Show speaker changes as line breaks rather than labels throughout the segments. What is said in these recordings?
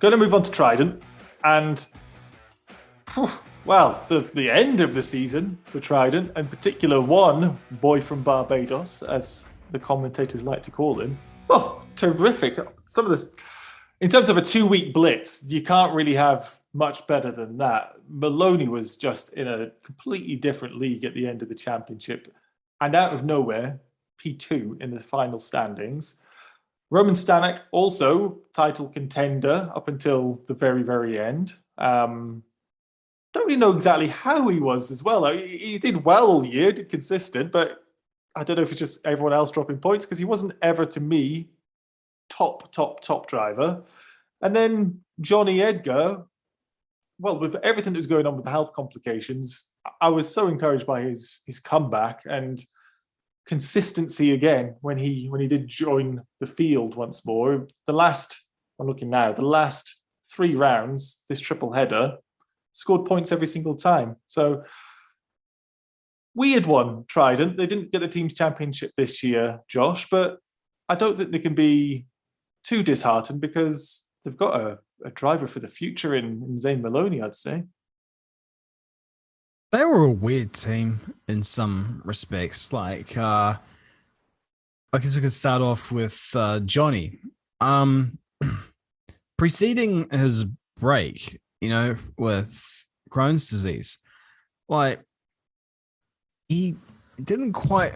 going to move on to Trident, and well, the end of the season for Trident, in particular, one boy from Barbados, as the commentators like to call him. Oh, terrific! Some of this, in terms of a 2-week blitz, you can't really have much better than that. Maloney was just in a completely different league at the end of the championship, and out of nowhere, P2 in the final standings. Roman Stanek, also title contender up until the very, very end. Don't really know exactly how he was as well. He did well all year, did consistent, but I don't know if it's just everyone else dropping points because he wasn't ever, to me, top driver. And then Jonny Edgar, well, with everything that was going on with the health complications, I was so encouraged by his comeback and consistency again when he did join the field once more. I'm looking now, the last 3 rounds, this triple header, scored points every single time. So weird one, Trident. They didn't get the team's championship this year, Josh, but I don't think they can be too disheartened because they've got a driver for the future in Zane Maloney, I'd say.
They were a weird team in some respects. Like, I guess we could start off with Jonny. Preceding his break, with Crohn's disease, like he didn't quite.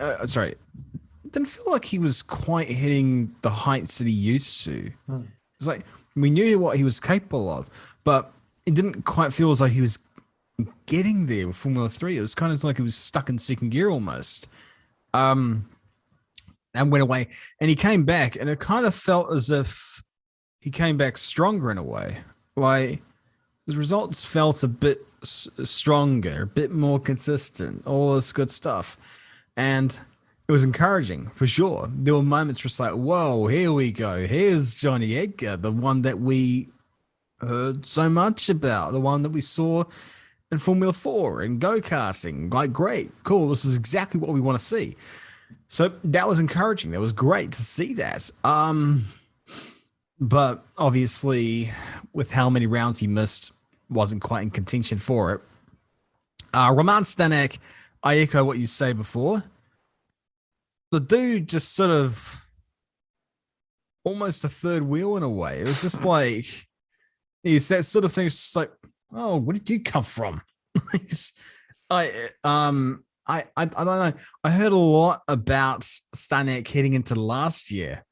Didn't feel like he was quite hitting the heights that he used to. It was like we knew what he was capable of, but it didn't quite feel as like he was getting there with Formula 3. It was kind of like he was stuck in second gear almost. And went away, and he came back, and it kind of felt as if he came back stronger in a way. Like the results felt a bit stronger, a bit more consistent, all this good stuff. And it was encouraging for sure. There were moments just like, whoa, here we go. Here's Jonny Edgar, the one that we heard so much about, the one that we saw in Formula 4 and go-karting. Like, great, cool. This is exactly what we want to see. So that was encouraging. That was great to see that. But obviously, with how many rounds he missed, wasn't quite in contention for it. Roman Stanek, I echo what you say before. The dude just sort of almost a third wheel in a way. It was just like, it's that sort of thing. It's just like, oh, where did you come from? I don't know. I heard a lot about Stanek heading into last year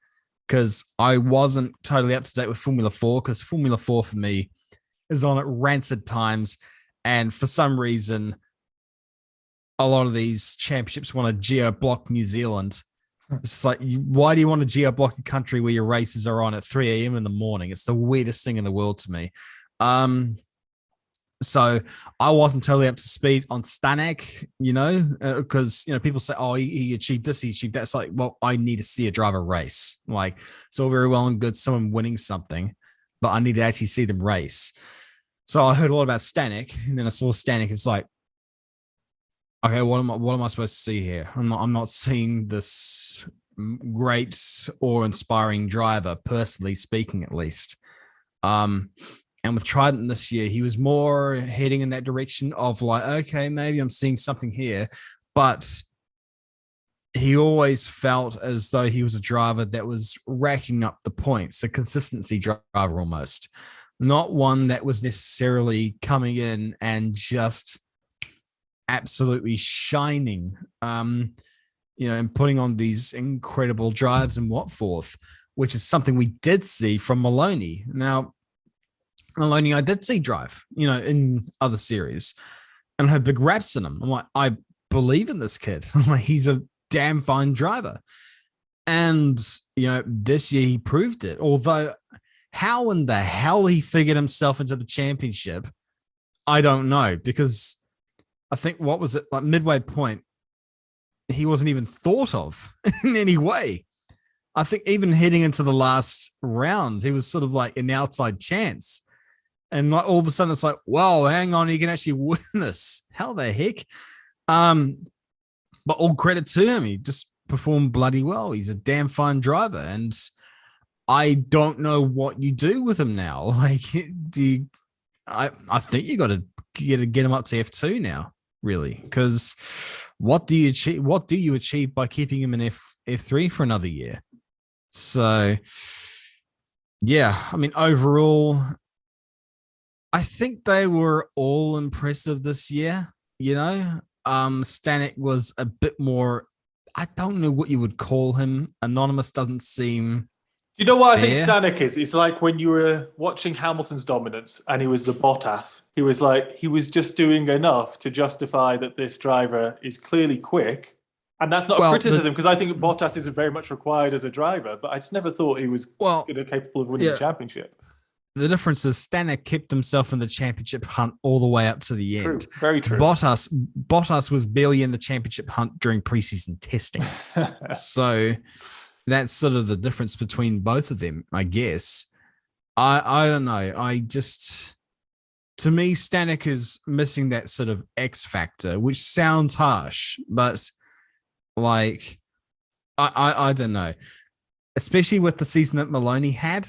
because I wasn't totally up to date with Formula 4 because Formula 4 for me is on at rancid times. And for some reason, a lot of these championships want to geo-block New Zealand. It's like, why do you want to geo-block a country where your races are on at 3 a.m. in the morning? It's the weirdest thing in the world to me. So I wasn't totally up to speed on Stanek, because, people say, oh, he achieved this, he achieved that. It's like, well, I need to see a driver race. Like, it's all very well and good, someone winning something, but I need to actually see them race. So I heard a lot about Stanek, and then I saw Stanek. It's like, okay, what am I supposed to see here? I'm not seeing this great or inspiring driver, personally speaking, at least. And with Trident this year, he was more heading in that direction of like, okay, maybe I'm seeing something here. But he always felt as though he was a driver that was racking up the points, a consistency driver almost. Not one that was necessarily coming in and just absolutely shining, and putting on these incredible drives and what forth, which is something we did see from Maloney. Now, Maloney, I did see drive, in other series, and I had big raps in him. I'm like, I believe in this kid. I'm like, he's a damn fine driver. And, this year he proved it. Although, how in the hell he figured himself into the championship, I don't know. Because I think, what was it, like midway point, he wasn't even thought of in any way. I think even heading into the last round, he was sort of like an outside chance. And like all of a sudden it's like, whoa, hang on, you can actually win this. How the heck? But all credit to him. He just performed bloody well. He's a damn fine driver. And I don't know what you do with him now. Like, do you, I think you got to get him up to F2 now, really, because what do you achieve? What do you achieve by keeping him in F3 for another year? So, yeah, I mean, overall, I think they were all impressive this year. You know, Stanek was a bit more. I don't know what you would call him. Anonymous doesn't seem.
You know what
fair.
I think Stanek is? It's like when you were watching Hamilton's dominance and he was the Bottas. He was just doing enough to justify that this driver is clearly quick. And that's not a criticism, because I think Bottas is very much required as a driver, but I just never thought he was capable of winning the championship.
The difference is Stanek kept himself in the championship hunt all the way up to the end.
True, very true.
Bottas was barely in the championship hunt during preseason testing. So that's sort of the difference between both of them, I guess. I don't know. To me, Stanek is missing that sort of X factor, which sounds harsh, but like, I don't know. Especially with the season that Maloney had,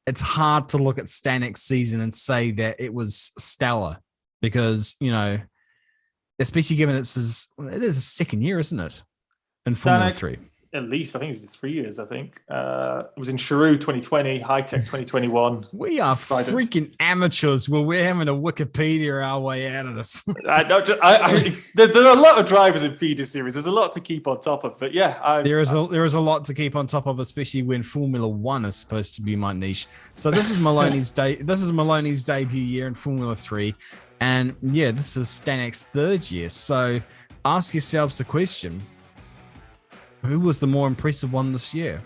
it's hard to look at Stanek's season and say that it was stellar because, you know, especially given it is a second year, isn't it? In Formula 3.
At least, I think it's 3 years, I think. It was in Chiru 2020, High Tech 2021.
We are Trident. Freaking amateurs. Well, we're having a Wikipedia our way out of this.
There are a lot of drivers in feeder series. There's a lot to keep on top of. But yeah,
there is a lot to keep on top of, especially when Formula 1 is supposed to be my niche. So this is Maloney's debut year in Formula 3. And yeah, this is Stanek's third year. So ask yourselves the question, who was the more impressive one this year?